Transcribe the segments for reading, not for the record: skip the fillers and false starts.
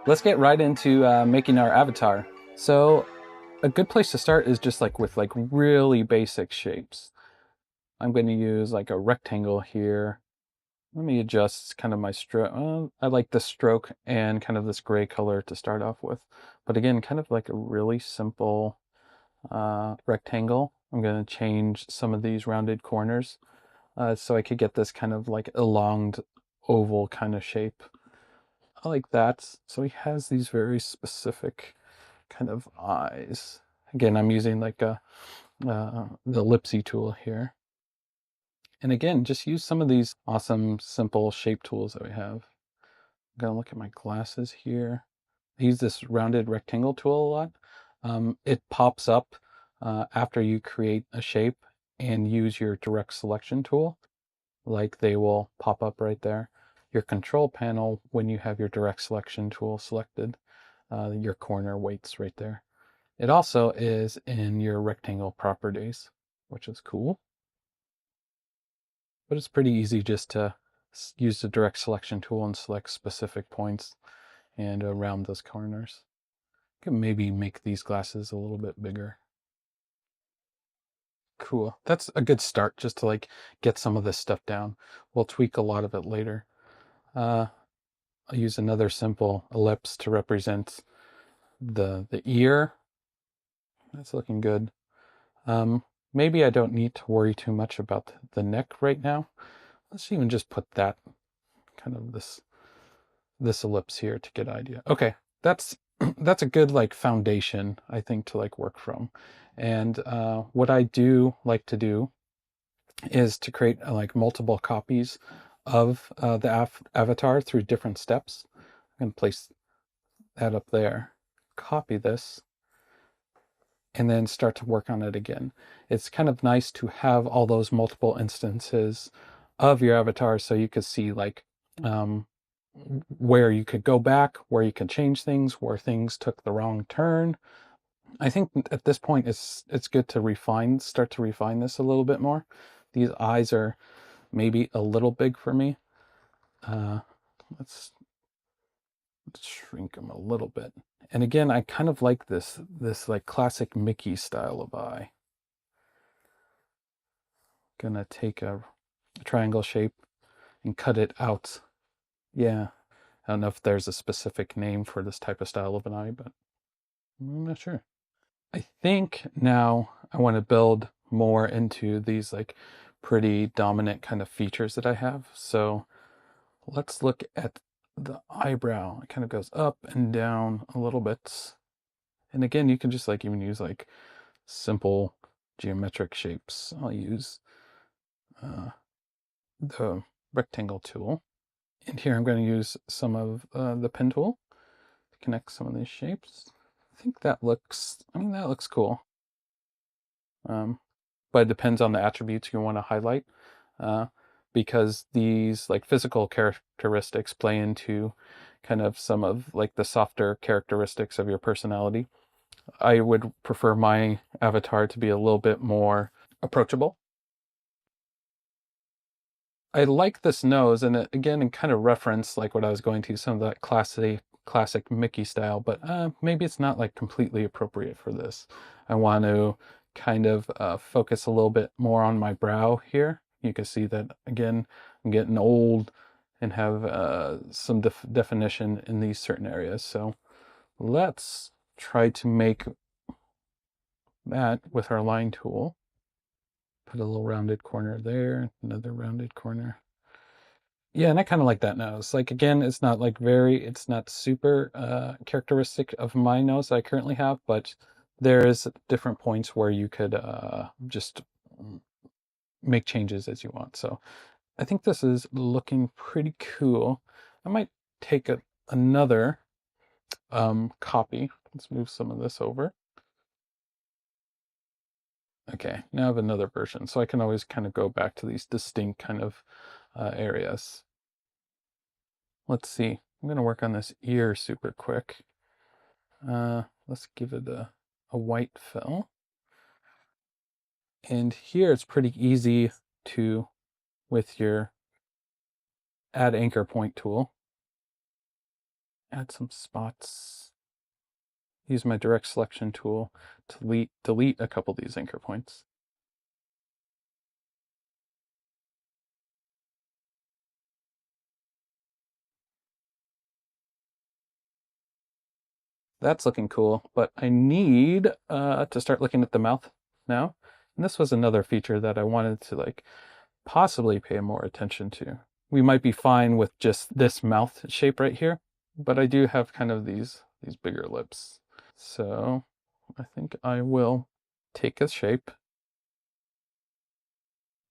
let's get right into making our avatar. So a good place to start is just like with like really basic shapes. I'm going to use like a rectangle here. Let me adjust kind of my stroke. I like the stroke and kind of this gray color to start off with. But again, kind of like a really simple rectangle. I'm going to change some of these rounded corners so I could get this kind of like elonged oval kind of shape. I like that. So he has these very specific kind of eyes. Again, I'm using like the ellipsy tool here. And again, just use some of these awesome, simple shape tools that we have. I'm gonna look at my glasses here. I use this rounded rectangle tool a lot. It pops up after you create a shape and use your direct selection tool. Like they will pop up right there. Your control panel, when you have your direct selection tool selected, your corner weights right there. It also is in your rectangle properties, which is cool. But it's pretty easy just to use the direct selection tool and select specific points and around those corners. You can maybe make these glasses a little bit bigger. Cool. That's a good start just to like get some of this stuff down. We'll tweak a lot of it later. I'll use another simple ellipse to represent the ear. That's looking good. Maybe I don't need to worry too much about the neck right now. Let's even just put that kind of this ellipse here to get an idea. Okay, that's that's a good like foundation, I think, to like work from. And what I do like to do is to create like multiple copies of the avatar through different steps. I'm going to place that up there, copy this, and then start to work on it again. It's kind of nice to have all those multiple instances of your avatar so you could see like where you could go back, where you can change things, where things took the wrong turn. I think at this point it's good to start to refine this a little bit more. These eyes are maybe a little big for me. Let's shrink them a little bit. And again, I kind of like this like classic Mickey style of eye. Gonna take a triangle shape and cut it out. Yeah, I don't know if there's a specific name for this type of style of an eye, but I'm not sure. I think now I want to build more into these like pretty dominant kind of features that I have. So let's look at the eyebrow. It kind of goes up and down a little bit. And again, you can just like even use like simple geometric shapes. I'll use the rectangle tool. And here I'm going to use some of the pen tool to connect some of these shapes. I think that looks, that looks cool. But it depends on the attributes you want to highlight because these like physical characteristics play into kind of some of like the softer characteristics of your personality. I would prefer my avatar to be a little bit more approachable. I like this nose, and it, again, in kind of reference like what I was going to, some of that classic Mickey style, but maybe it's not like completely appropriate for this. I want to kind of focus a little bit more on my brow here. You can see that again, I'm getting old and have some definition in these certain areas. So let's try to make that with our line tool. Put a little rounded corner there, another rounded corner. Yeah, and I kind of like that nose. Like, again, it's not like it's not super characteristic of my nose that I currently have, but there's different points where you could just make changes as you want. So I think this is looking pretty cool. I might take another copy. Let's move some of this over. Okay, now I have another version, so I can always kind of go back to these distinct kind of areas. Let's see. I'm going to work on this ear super quick. Let's give it a white fill. And here it's pretty easy to, with your add anchor point tool, add some spots. Use my direct selection tool to delete a couple of these anchor points. That's looking cool, but I need to start looking at the mouth now. And this was another feature that I wanted to like possibly pay more attention to. We might be fine with just this mouth shape right here, but I do have kind of these bigger lips. So I think I will take a shape,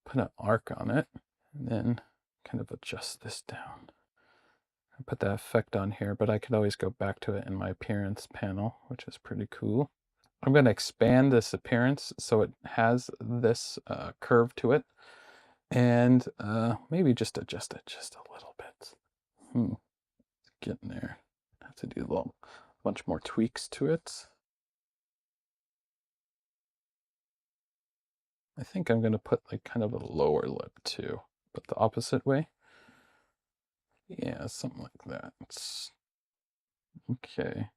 put an arc on it, and then kind of adjust this down. I put that effect on here, but I could always go back to it in my appearance panel, which is pretty cool. I'm going to expand this appearance so it has this curve to it, and maybe just adjust it just a little bit. Getting there. Have to do a bunch more tweaks to it. I think I'm going to put like kind of a lower lip too, but the opposite way. Yeah, something like that. Okay.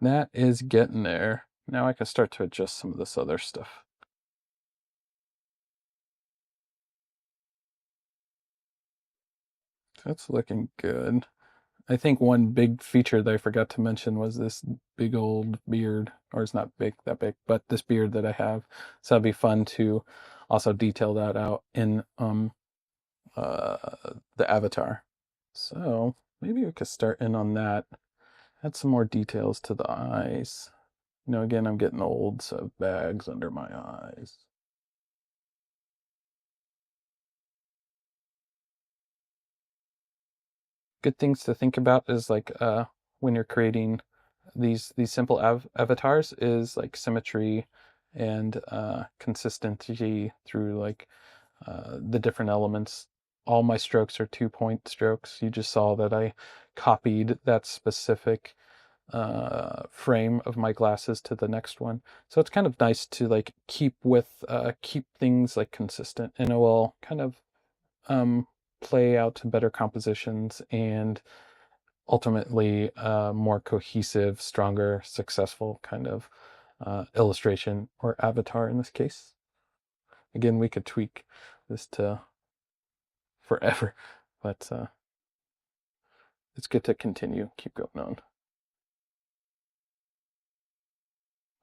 That is getting there. Now I can start to adjust some of this other stuff. That's looking good. I think one big feature that I forgot to mention was this big old beard, or it's not that big, but this beard that I have. So it'd be fun to also detail that out in the avatar. So maybe we could start in on that. Add some more details to the eyes. You know, again, I'm getting old, so I have bags under my eyes. Good things to think about is like when you're creating these simple avatars is like symmetry and consistency through like the different elements. All my strokes are 2-point strokes. You just saw that I copied that specific frame of my glasses to the next one. So it's kind of nice to like keep things like consistent, and it will kind of play out to better compositions and ultimately more cohesive, stronger, successful kind of illustration or avatar in this case. Again, we could tweak this to forever, but it's good to keep going on.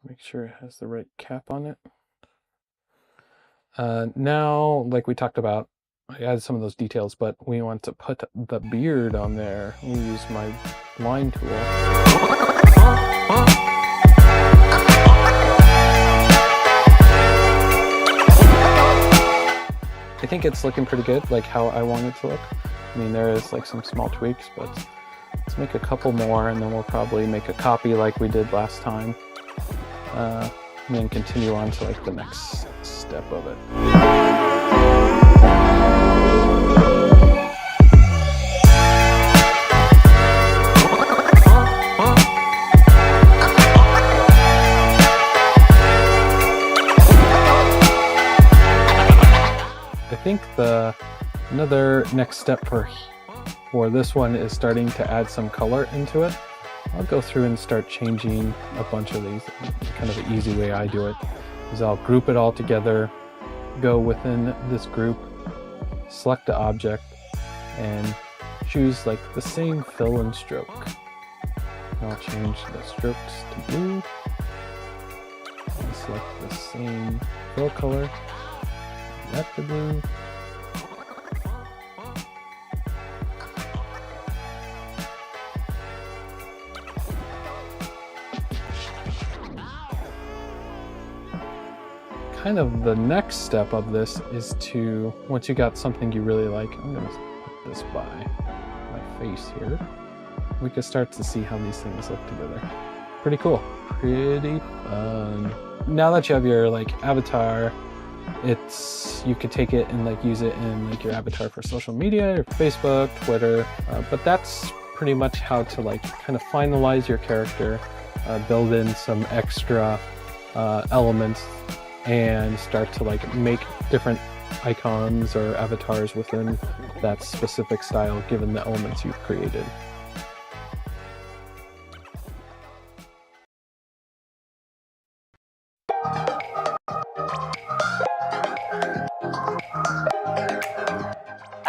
Make sure it has the right cap on it. Now, like we talked about, I added some of those details, but we want to put the beard on there. We use my line tool. I think it's looking pretty good, like how I want it to look. I mean, there is like some small tweaks, but let's make a couple more, and then we'll probably make a copy like we did last time. And then continue on to like the next step of it. I think another next step for this one is starting to add some color into it. I'll go through and start changing a bunch of these. Kind of the easy way I do it is I'll group it all together, go within this group, select the object, and choose like the same fill and stroke. I'll change the strokes to blue, and select the same fill color, that to blue. Kind of the next step of this is to, once you got something you really like, I'm going to put this by my face here. We can start to see how these things look together. Pretty cool. Pretty fun. Now that you have your like avatar, you could take it and like use it in like your avatar for social media, your Facebook, Twitter. But that's pretty much how to like kind of finalize your character, build in some extra elements, and start to like make different icons or avatars within that specific style given the elements you've created.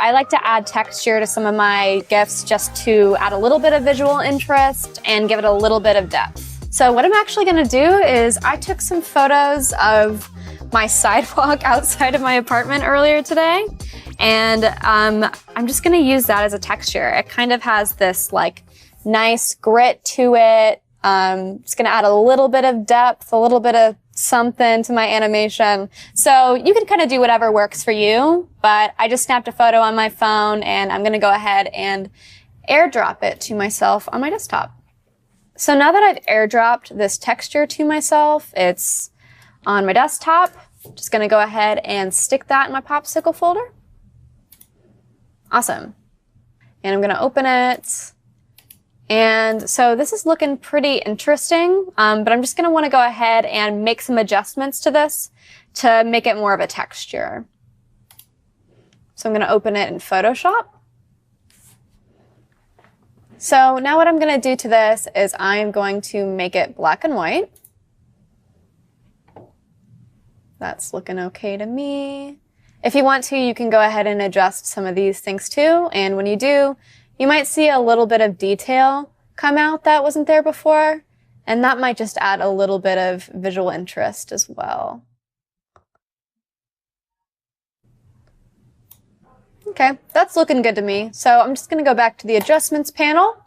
I like to add texture to some of my GIFs just to add a little bit of visual interest and give it a little bit of depth. So what I'm actually gonna do is I took some photos of my sidewalk outside of my apartment earlier today, and I'm just gonna use that as a texture. It kind of has this like nice grit to it. It's gonna add a little bit of depth, a little bit of something to my animation. So you can kind of do whatever works for you, but I just snapped a photo on my phone and I'm gonna go ahead and airdrop it to myself on my desktop. So now that I've airdropped this texture to myself, it's on my desktop. I'm just gonna go ahead and stick that in my popsicle folder. Awesome. And I'm gonna open it. And so this is looking pretty interesting, but I'm just gonna wanna go ahead and make some adjustments to this to make it more of a texture. So I'm gonna open it in Photoshop. So now what I'm gonna do to this is I'm going to make it black and white. That's looking okay to me. If you want to, you can go ahead and adjust some of these things too. And when you do, you might see a little bit of detail come out that wasn't there before. And that might just add a little bit of visual interest as well. Okay, that's looking good to me. So I'm just gonna go back to the adjustments panel.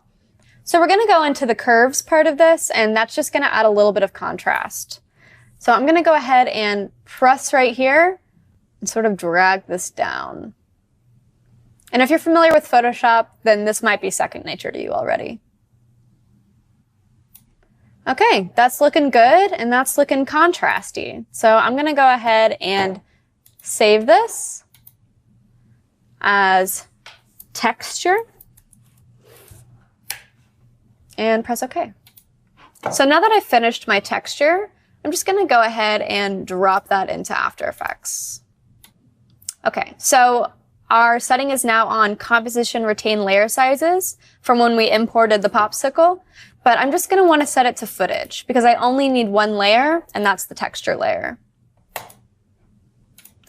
So we're gonna go into the curves part of this, and that's just gonna add a little bit of contrast. So I'm gonna go ahead and press right here and sort of drag this down. And if you're familiar with Photoshop, then this might be second nature to you already. Okay, that's looking good, and that's looking contrasty. So I'm gonna go ahead and save this as texture and press OK. So now that I've finished my texture, I'm just gonna go ahead and drop that into After Effects. Okay, so our setting is now on composition retain layer sizes from when we imported the popsicle, but I'm just gonna wanna set it to footage because I only need one layer, and that's the texture layer.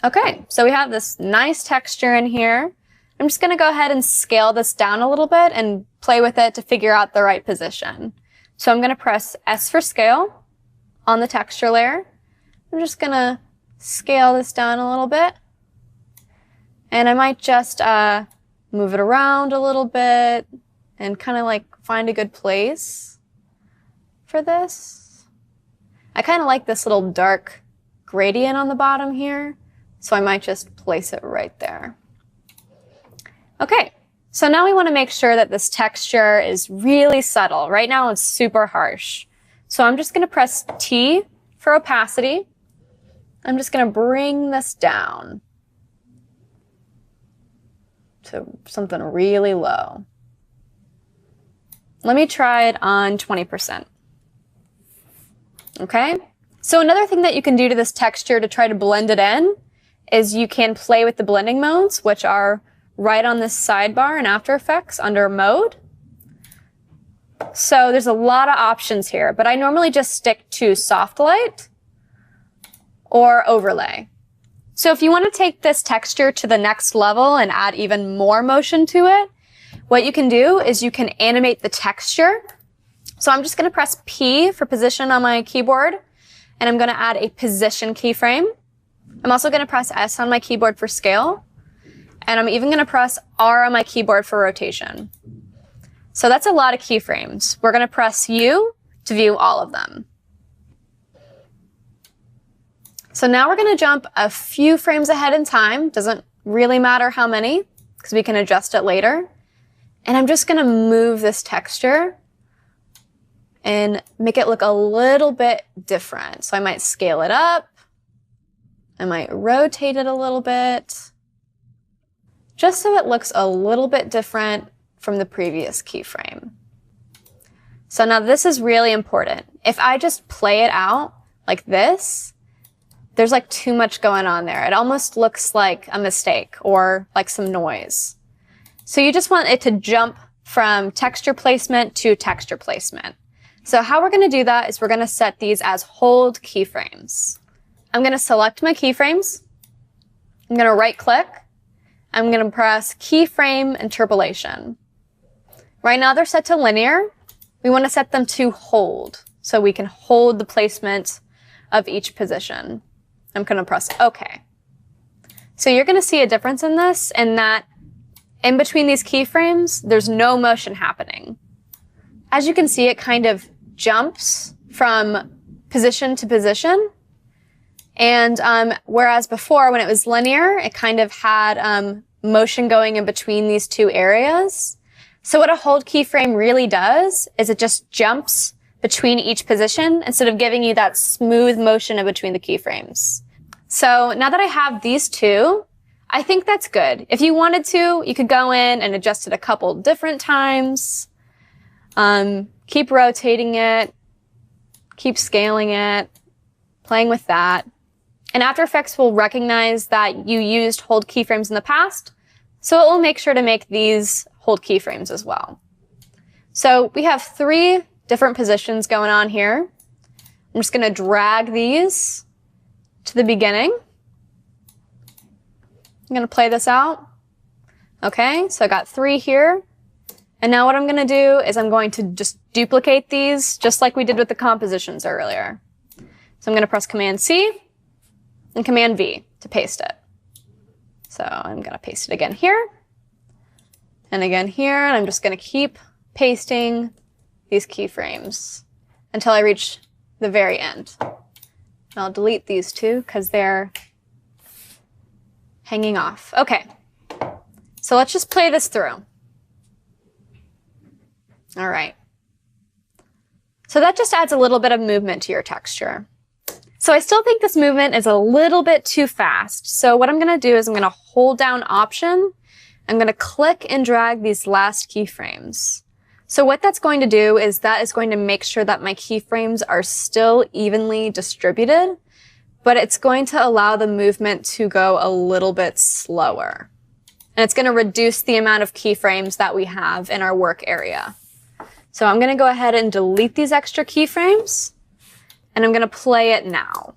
Okay, so we have this nice texture in here. I'm just gonna go ahead and scale this down a little bit and play with it to figure out the right position. So I'm gonna press S for scale on the texture layer. I'm just gonna scale this down a little bit. And I might just move it around a little bit and kind of like find a good place for this. I kind of like this little dark gradient on the bottom here, so I might just place it right there. Okay, so now we want to make sure that this texture is really subtle. Right now it's super harsh. So I'm just going to press T for opacity. I'm just going to bring this down to something really low. Let me try it on 20%. Okay, so another thing that you can do to this texture to try to blend it in is you can play with the blending modes, which are right on this sidebar in After Effects under Mode. So there's a lot of options here, but I normally just stick to Soft Light or Overlay. So if you want to take this texture to the next level and add even more motion to it, what you can do is you can animate the texture. So I'm just going to press P for position on my keyboard, and I'm going to add a position keyframe. I'm also going to press S on my keyboard for scale, and I'm even going to press R on my keyboard for rotation. So that's a lot of keyframes. We're going to press U to view all of them. So now we're going to jump a few frames ahead in time. Doesn't really matter how many, because we can adjust it later. And I'm just going to move this texture and make it look a little bit different. So I might scale it up. I might rotate it a little bit, just so it looks a little bit different from the previous keyframe. So now this is really important. If I just play it out like this, there's like too much going on there. It almost looks like a mistake or like some noise. So you just want it to jump from texture placement to texture placement. So how we're going to do that is we're going to set these as hold keyframes. I'm going to select my keyframes. I'm going to right click. I'm going to press keyframe interpolation. Right now they're set to linear. We want to set them to hold, so we can hold the placement of each position. I'm going to press OK. So you're going to see a difference in this, in that in between these keyframes, there's no motion happening. As you can see, it kind of jumps from position to position. And whereas before, when it was linear, it kind of had motion going in between these two areas. So what a hold keyframe really does is it just jumps between each position instead of giving you that smooth motion in between the keyframes. So now that I have these two, I think that's good. If you wanted to, you could go in and adjust it a couple different times. Keep rotating it, keep scaling it, playing with that. And After Effects will recognize that you used hold keyframes in the past, so it will make sure to make these hold keyframes as well. So we have 3 different positions going on here. I'm just going to drag these to the beginning. I'm going to play this out. Okay, so I got 3 here. And now what I'm going to do is I'm going to just duplicate these just like we did with the compositions earlier. So I'm going to press Command C and Command V to paste it. So I'm going to paste it again here and again here, and I'm just going to keep pasting these keyframes until I reach the very end. And I'll delete these 2 because they're hanging off. Okay, so let's just play this through. All right. So that just adds a little bit of movement to your texture. So I still think this movement is a little bit too fast. So what I'm going to do is I'm going to hold down Option. I'm going to click and drag these last keyframes. So what that's going to do is that is going to make sure that my keyframes are still evenly distributed, but it's going to allow the movement to go a little bit slower. And it's going to reduce the amount of keyframes that we have in our work area. So I'm going to go ahead and delete these extra keyframes, and I'm going to play it now.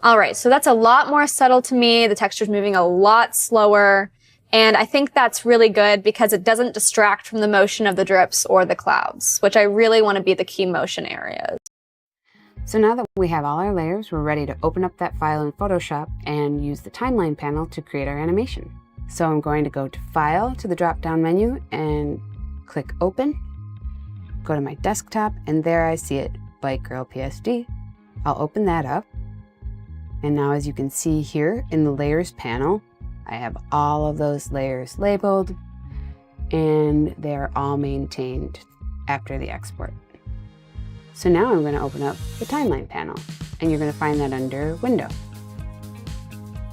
All right, so that's a lot more subtle to me. The texture's moving a lot slower, and I think that's really good because it doesn't distract from the motion of the drips or the clouds, which I really want to be the key motion areas. So now that we have all our layers, we're ready to open up that file in Photoshop and use the timeline panel to create our animation. So I'm going to go to File, to the drop-down menu, and click Open. Go to my desktop, and there I see it, Bike Girl PSD. I'll open that up. And now, as you can see here in the Layers panel, I have all of those layers labeled, and they're all maintained after the export. So now I'm going to open up the Timeline panel, and you're going to find that under Window.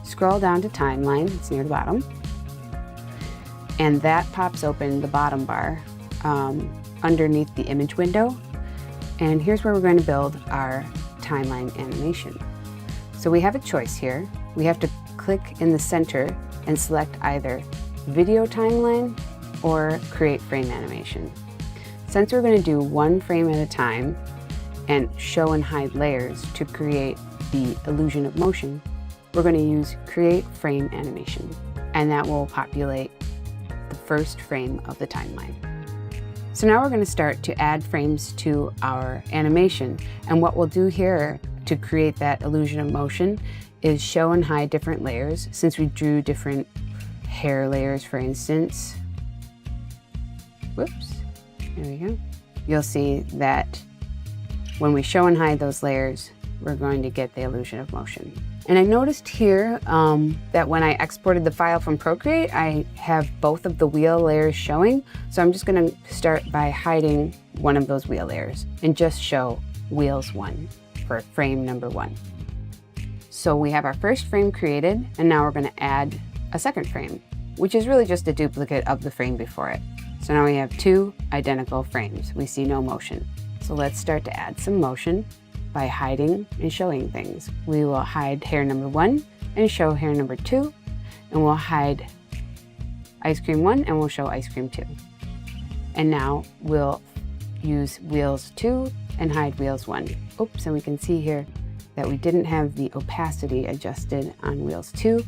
Scroll down to Timeline, it's near the bottom, and that pops open the bottom bar underneath the image window. And here's where we're going to build our timeline animation. So we have a choice here. We have to click in the center and select either Video Timeline or Create Frame Animation. Since we're going to do one frame at a time and show and hide layers to create the illusion of motion, we're going to use Create Frame Animation, and that will populate the first frame of the timeline. So now we're going to start to add frames to our animation, and what we'll do here to create that illusion of motion is show and hide different layers. Since we drew different hair layers, for instance, whoops, there we go. You'll see that when we show and hide those layers, we're going to get the illusion of motion. And I noticed here that when I exported the file from Procreate, I have both of the wheel layers showing. So I'm just going to start by hiding one of those wheel layers and just show wheels 1 for frame number 1. So we have our first frame created, and now we're going to add a second frame, which is really just a duplicate of the frame before it. So now we have 2 identical frames. We see no motion. So let's start to add some motion by hiding and showing things. We will hide hair number 1 and show hair number 2, and we'll hide ice cream 1 and we'll show ice cream 2. And now we'll use wheels 2 and hide wheels 1. Oops, and we can see here that we didn't have the opacity adjusted on wheels 2,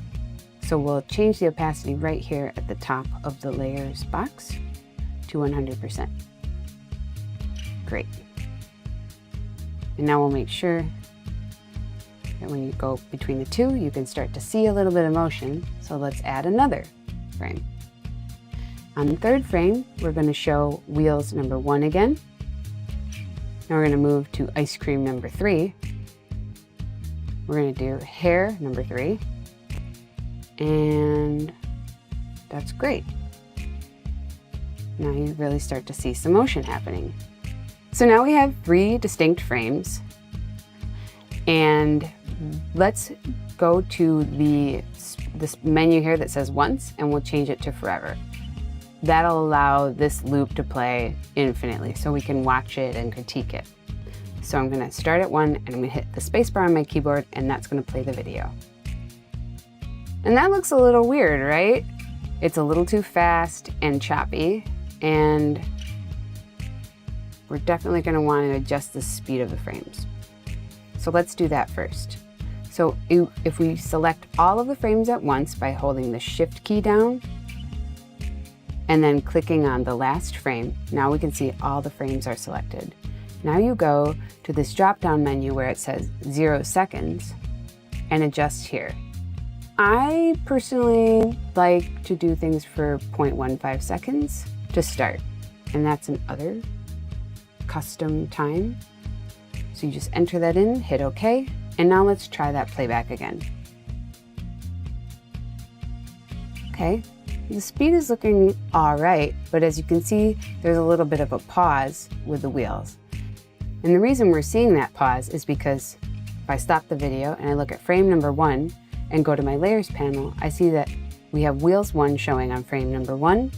So we'll change the opacity right here at the top of the layers box to 100%. Great. And now we'll make sure that when you go between the two, you can start to see a little bit of motion. So let's add another frame. On the third frame, we're going to show wheels number 1 again. Now we're going to move to ice cream number 3. We're going to do hair number 3. And that's great. Now you really start to see some motion happening. So now we have 3 distinct frames. And let's go to this menu here that says once, and we'll change it to forever. That'll allow this loop to play infinitely, so we can watch it and critique it. So I'm going to start at 1, and I'm going to hit the spacebar on my keyboard, and that's going to play the video. And that looks a little weird, right? It's a little too fast and choppy, and we're definitely going to want to adjust the speed of the frames. So let's do that first. So if we select all of the frames at once by holding the Shift key down and then clicking on the last frame, now we can see all the frames are selected. Now you go to this drop-down menu where it says 0 seconds and adjust here. I personally like to do things for 0.15 seconds to start, and that's an other custom time. So you just enter that in, hit OK, and now let's try that playback again. Okay, the speed is looking all right, but as you can see, there's a little bit of a pause with the wheels. And the reason we're seeing that pause is because if I stop the video and I look at frame number 1 and go to my layers panel, I see that we have wheels 1 showing on frame number 1,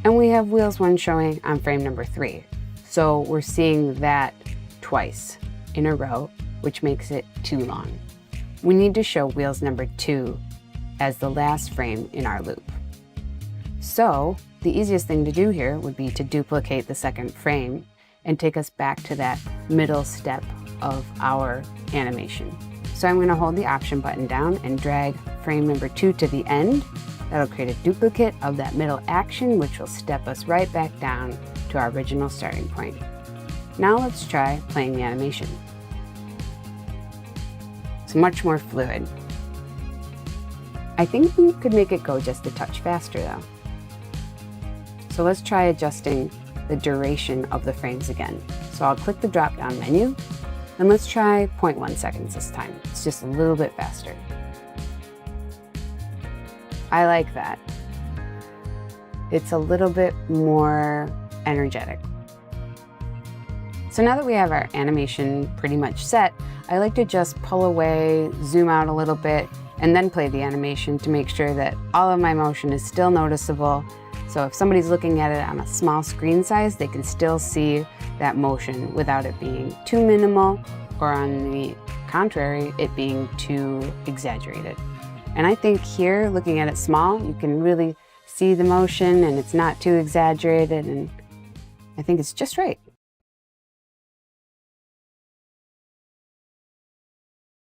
and we have wheels 1 showing on frame number 3. So we're seeing that twice in a row, which makes it too long. We need to show wheels number 2 as the last frame in our loop. So the easiest thing to do here would be to duplicate the second frame and take us back to that middle step of our animation. So I'm going to hold the Option button down and drag frame number 2 to the end. That'll create a duplicate of that middle action, which will step us right back down to our original starting point. Now let's try playing the animation. It's much more fluid. I think we could make it go just a touch faster though. So let's try adjusting the duration of the frames again. So I'll click the drop-down menu, and let's try 0.1 seconds this time. It's just a little bit faster. I like that. It's a little bit more energetic. So now that we have our animation pretty much set, I like to just pull away, zoom out a little bit, and then play the animation to make sure that all of my motion is still noticeable. So if somebody's looking at it on a small screen size, they can still see that motion without it being too minimal, or on the contrary, it being too exaggerated. And I think here, looking at it small, you can really see the motion and it's not too exaggerated, and I think it's just right.